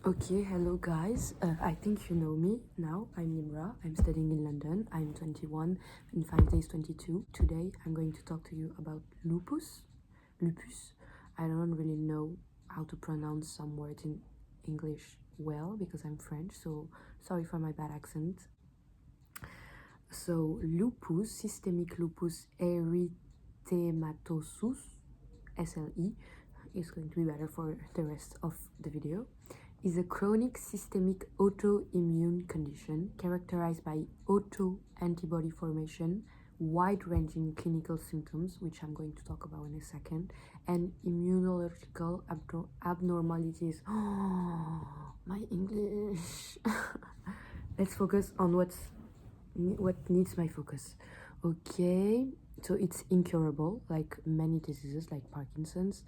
Okay, hello guys. I think you know me now. I'm Nimra. I'm studying in London. I'm 21, in 5 days 22. Today I'm going to talk to you about lupus. LuPuS. I don't really know how to pronounce some words in English well because I'm French, so sorry for my bad accent. So lupus, systemic lupus erythematosus, SLE, is going to be better for the rest of the video, is a chronic systemic autoimmune condition characterized by auto-antibody formation, wide-ranging clinical symptoms, which I'm going to talk about in a second, and immunological abnormalities. Oh, my English. Let's focus on what needs my focus. Okay, so it's incurable, like many diseases like Parkinson's,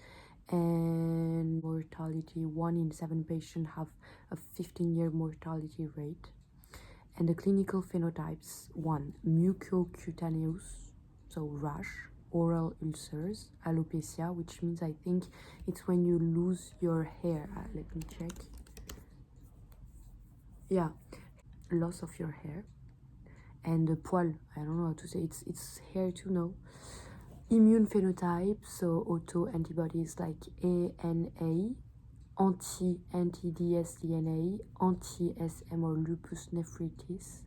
and mortality, 1 in 7 patients have a 15-year mortality rate. And the clinical phenotypes: 1, mucocutaneous, so rash, oral ulcers, alopecia, which means I think it's when you lose your hair. Let me check. Yeah, loss of your hair. And the poil, I don't know how to say it's hair too, no. Immune phenotype, so auto antibodies like ANA, anti-DS-DNA, anti-SM or lupus nephritis.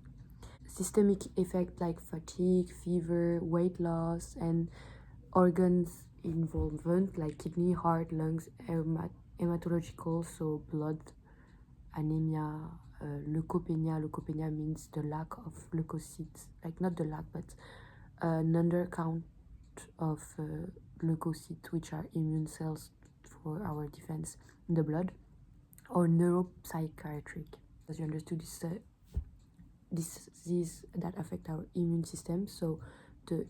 Systemic effect like fatigue, fever, weight loss, and organs involvement like kidney, heart, lungs, hematological, so blood, anemia, leukopenia. Leukopenia means the lack of leukocytes, like not the lack, but an undercount of leukocytes, which are immune cells for our defense in the blood, or neuropsychiatric, as you understood, this disease that affect our immune system. So the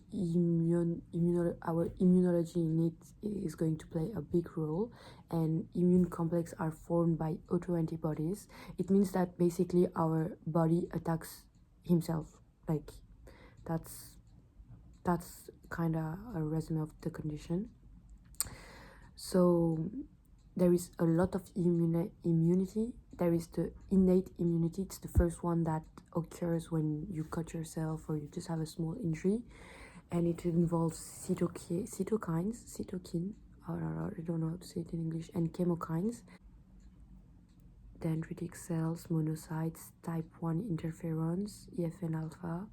our immunology in it is going to play a big role, and immune complex are formed by autoantibodies. It means that basically our body attacks himself. Like that's kind of a resume of the condition. So there is a lot of immunity. There is the innate immunity. It's the first one that occurs when you cut yourself or you just have a small injury, and it involves cytokine, I don't know how to say it in English, and chemokines, dendritic cells, monocytes, type 1 interferons, EFN alpha.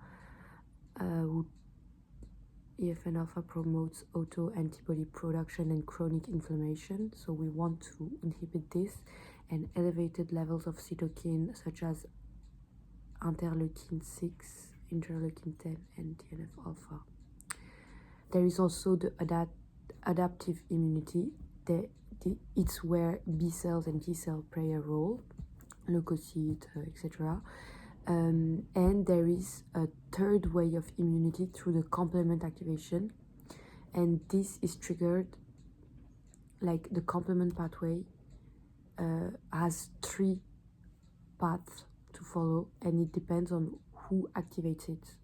EFN alpha promotes auto-antibody production and chronic inflammation, so we want to inhibit this, and elevated levels of cytokine such as interleukin 6, interleukin 10, and TNF alpha. There is also the adaptive immunity. It's where B cells and T cells play a role, leukocyte, etc. And there is a third way of immunity through the complement activation, and this is triggered, like the complement pathway has 3 paths to follow, and it depends on who activates it.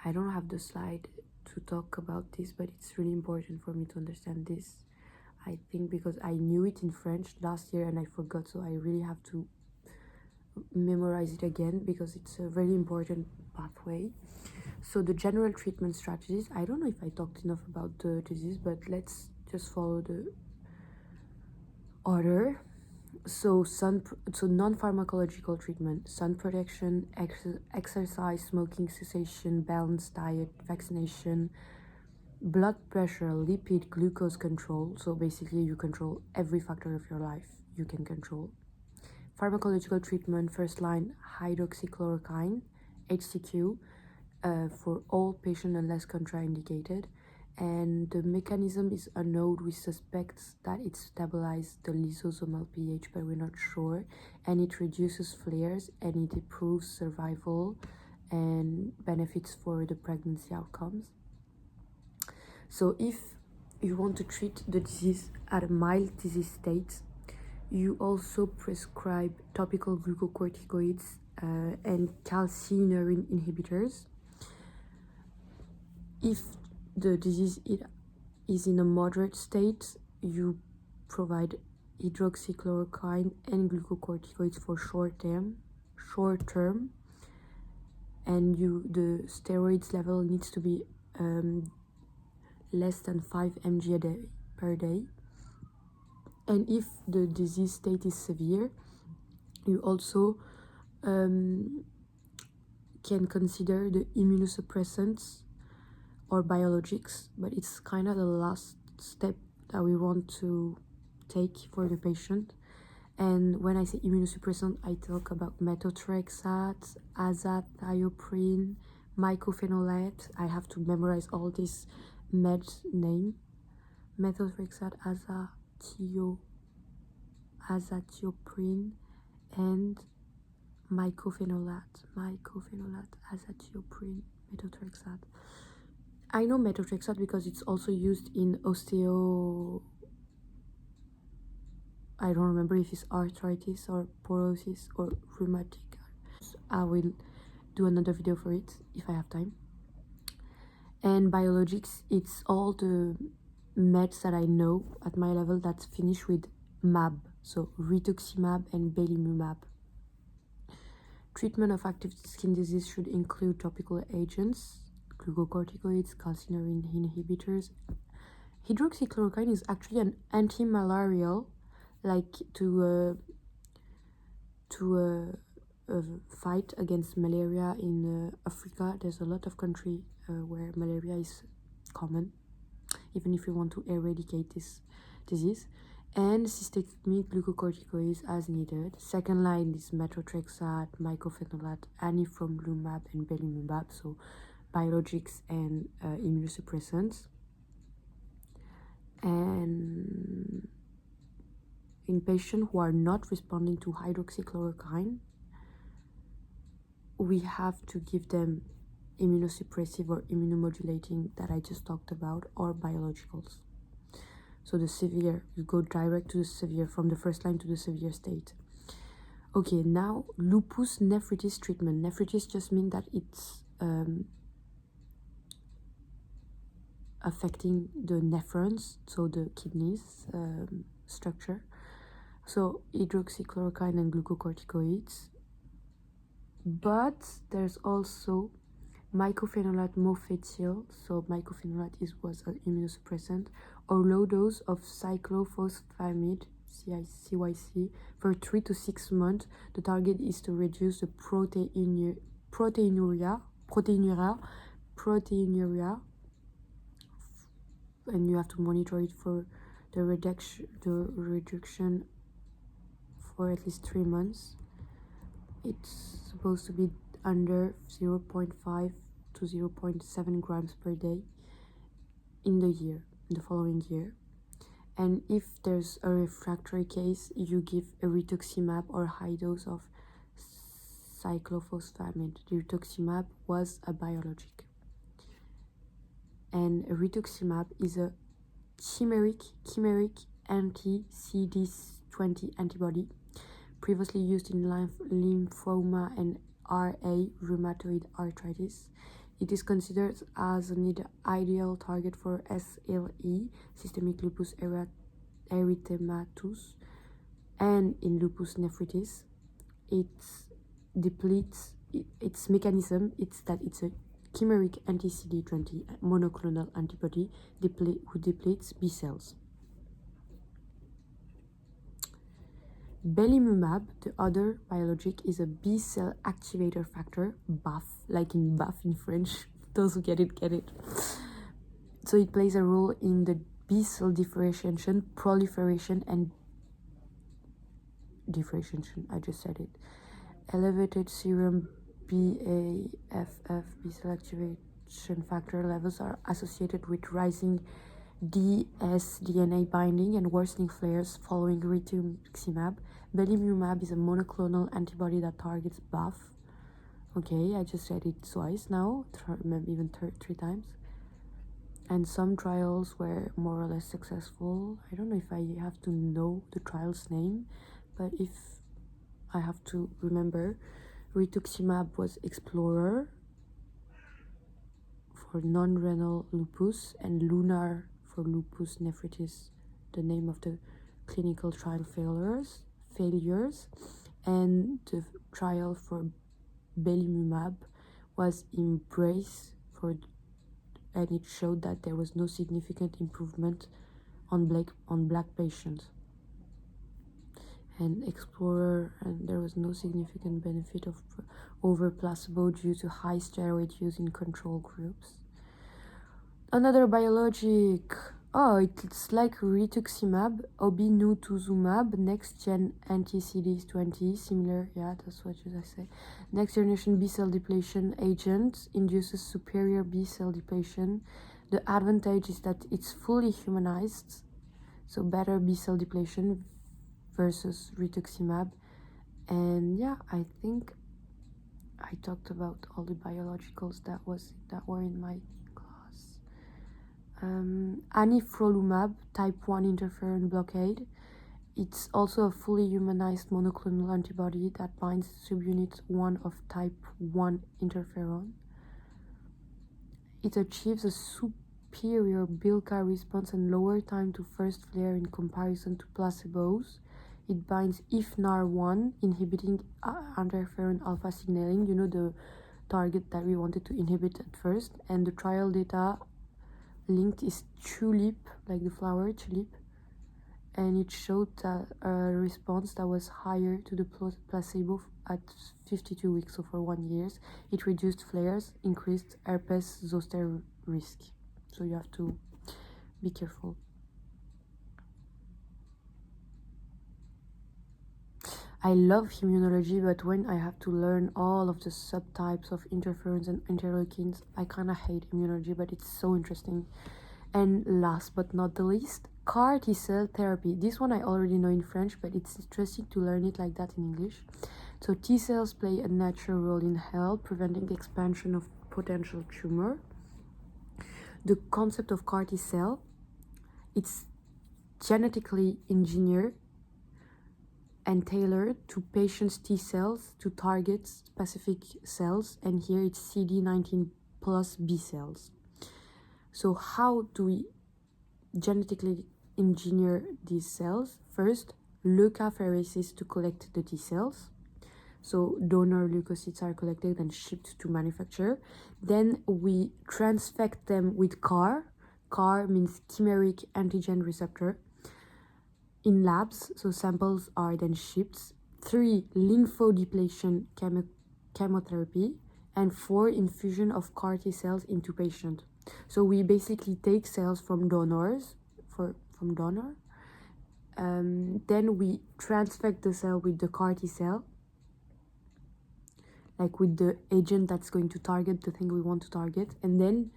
I don't have the slide to talk about this, but it's really important for me to understand this, I think, because I knew it in French last year and I forgot, so I really have to memorize it again because it's a very important pathway. So the general treatment strategies, I don't know if I talked enough about the disease, but let's just follow the order. So non-pharmacological treatment: sun protection, exercise, smoking cessation, balanced diet, vaccination, blood pressure, lipid, glucose control. So basically you control every factor of your life you can control. Pharmacological treatment: first line, hydroxychloroquine, HCQ, for all patients unless contraindicated. And the mechanism is unknown. We suspect that it stabilizes the lysosomal pH, but we're not sure. And it reduces flares, and it improves survival and benefits for the pregnancy outcomes. So if you want to treat the disease at a mild disease state, you also prescribe topical glucocorticoids and calcineurin inhibitors. If the disease is in a moderate state, you provide hydroxychloroquine and glucocorticoids for short term, and the steroids level needs to be less than 5 mg per day. And if the disease state is severe, you also can consider the immunosuppressants or biologics, but it's kind of the last step that we want to take for the patient. And when I say immunosuppressant, I talk about methotrexate, azathioprine, mycophenolate. I have to memorize all this meds name. Methotrexate, azathioprine, and mycophenolate, azathioprine, methotrexate. I know methotrexate because it's also used in I don't remember if it's arthritis or porosis or rheumatic. I will do another video for it if I have time. And biologics, it's all the meds that I know at my level that's finished with MAB, so rituximab and belimumab. Treatment of active skin disease should include topical agents, glucocorticoids, calcineurin inhibitors. Hydroxychloroquine is actually an anti-malarial, like to fight against malaria in Africa. There's a lot of countries where malaria is common, even if we want to eradicate this disease. And systemic glucocorticoids as needed. Second line is methotrexate, mycophenolate, anifrolumab, and belimumab, so biologics and immunosuppressants. And in patients who are not responding to hydroxychloroquine, we have to give them immunosuppressive or immunomodulating that I just talked about, or biologicals. So the severe, you go direct to the severe, from the first line to the severe state. Okay, now lupus nephritis treatment. Nephritis just means that it's affecting the nephrons, so the kidneys structure. So hydroxychloroquine and glucocorticoids. But there's also mycophenolate mofetil, so mycophenolate was an immunosuppressant, or low dose of cyclophosphamide, CYC, for 3 to 6 months. The target is to reduce the proteinuria, and you have to monitor it for the reduction for at least 3 months. It's supposed to be under 0.5 to 0.7 grams per day in the following year. And if there's a refractory case, you give a rituximab or high dose of cyclophosphamide. The rituximab was a biologic. And rituximab is a chimeric anti-CD20 antibody, previously used in lymphoma and RA, rheumatoid arthritis. It is considered as an ideal target for SLE, systemic lupus erythematosus, and in lupus nephritis. Its mechanism is that it's a chimeric anti-CD20 monoclonal antibody who depletes B cells. Belimumab, the other biologic, is a B cell activator factor, BAF, like in BAF in French. Those who get it. So it plays a role in the B cell differentiation, proliferation, and differentiation. I just said it. Elevated serum BAFF, B cell activation factor levels, are associated with rising dsDNA binding and worsening flares following rituximab. Belimumab is a monoclonal antibody that targets BAF. Okay, I just said it twice now, maybe even 3 times. And some trials were more or less successful. I don't know if I have to know the trial's name, but if I have to remember, rituximab was Explorer for non-renal lupus and Lunar for lupus nephritis, the name of the clinical trial failures, and the trial for belimumab was embraced and it showed that there was no significant improvement on black patients. And Explorer, and there was no significant benefit over placebo due to high steroid use in control groups. Another biologic, it's like rituximab, obinutuzumab, next gen anti-CD20, similar, yeah, that's what I say. Next generation B-cell depletion agent induces superior B-cell depletion. The advantage is that it's fully humanized, so better B-cell depletion versus rituximab. And yeah, I think I talked about all the biologicals that were in my class. Anifrolumab, type 1 interferon blockade. It's also a fully humanized monoclonal antibody that binds subunit 1 of type 1 interferon. It achieves a superior BILCA response and lower time to first flare in comparison to placebos. It binds IFNAR1, inhibiting interferon alpha signaling, you know, the target that we wanted to inhibit at first. And the trial data linked is tulip, like the flower tulip, and it showed that a response that was higher to the placebo at 52 weeks, so for 1 year. It reduced flares, increased herpes zoster risk, so you have to be careful. I love immunology, but when I have to learn all of the subtypes of interferons and interleukins, I kind of hate immunology, but it's so interesting. And last but not the least, CAR T-cell therapy. This one I already know in French, but it's interesting to learn it like that in English. So T-cells play a natural role in health, preventing expansion of potential tumor. The concept of CAR T-cell, it's genetically engineered and tailored to patients' T cells to target specific cells, and here it's CD19 plus B cells. So how do we genetically engineer these cells? First, leukapheresis to collect the T cells. So donor leukocytes are collected and shipped to manufacture. Then we transfect them with CAR. CAR means chimeric antigen receptor. In labs, so samples are then shipped. 3, lymphodepletion chemotherapy, and 4, infusion of CAR T cells into patient. So we basically take cells from donors, then we transfect the cell with the CAR T cell, like with the agent that's going to target the thing we want to target, and then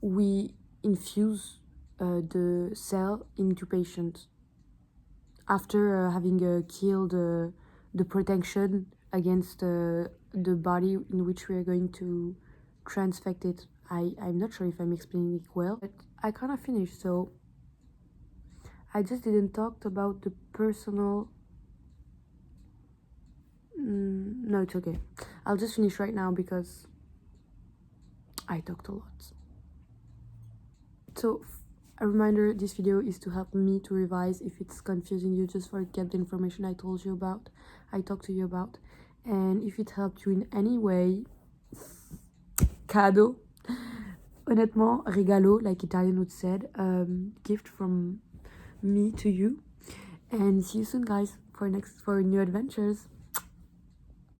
we infuse the cell into patients after having killed the protection against the body in which we are going to transfect it. I'm not sure if I'm explaining it well, but I kind of finished, so I just didn't talk about the personal... no, it's okay. I'll just finish right now because I talked a lot. So a reminder, this video is to help me to revise. If it's confusing you, just forget the information I talked to you about. And if it helped you in any way, cadeau. Honnêtement, regalo, like Italian would said, gift from me to you. And see you soon, guys, for new adventures.